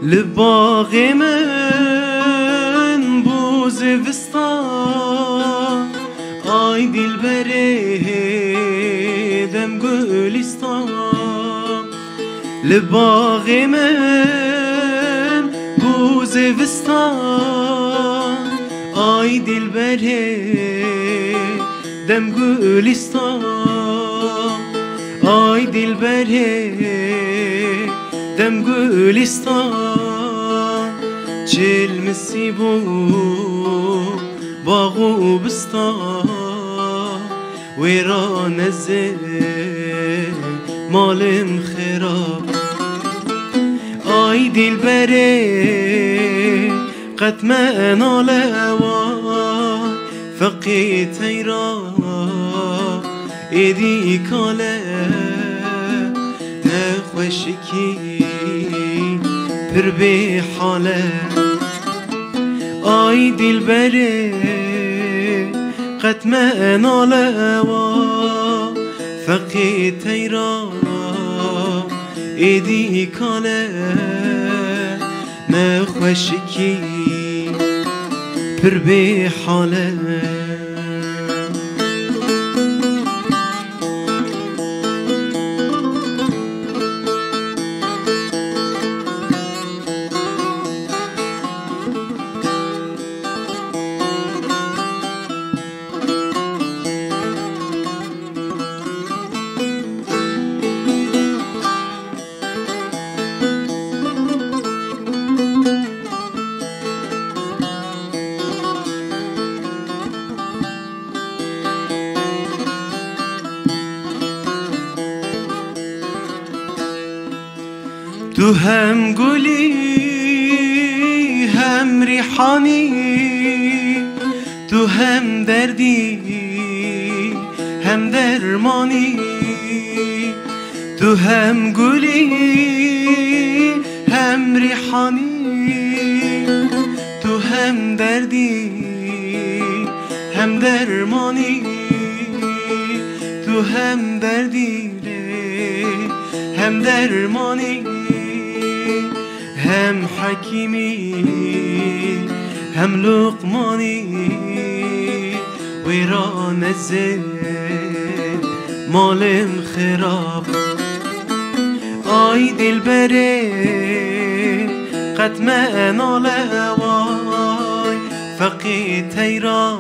لباغ من بو زوستان آی دلبره دم گلستان لباغ من بو زوستان آی دلبره دم گلستان آی دلبره دم گلستان چل مسیبو باغ و بستان ویران زه مالم خراب آی دلبره قد ما نالوا فقيت تيرا ايدي كاله نخوشكي پر به حاله آی دلبره قد ما نالوا فقيت تيرا ايدي كاله نخوشكي پر به حاله تو هم گلی هم ریحانی تو هم دردی هم درمانی تو هم گلی هم ریحانی تو هم دردی هم درمانی تو هم دردی هم درمانی هم حکیمی هم لقمانی ویران زه مالم خراب آی دلبره قد ما نالوای فقيت تيرا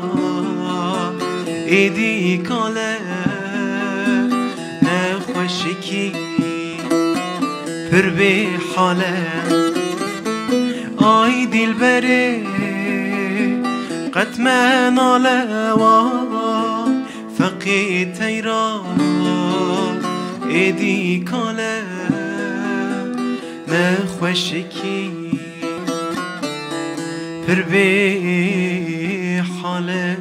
ایدی کاله نخوشکی پر به حاله آی دلبره قد ما نالوا فقيت تيرا ایدی کاله نخوشکی پر به حاله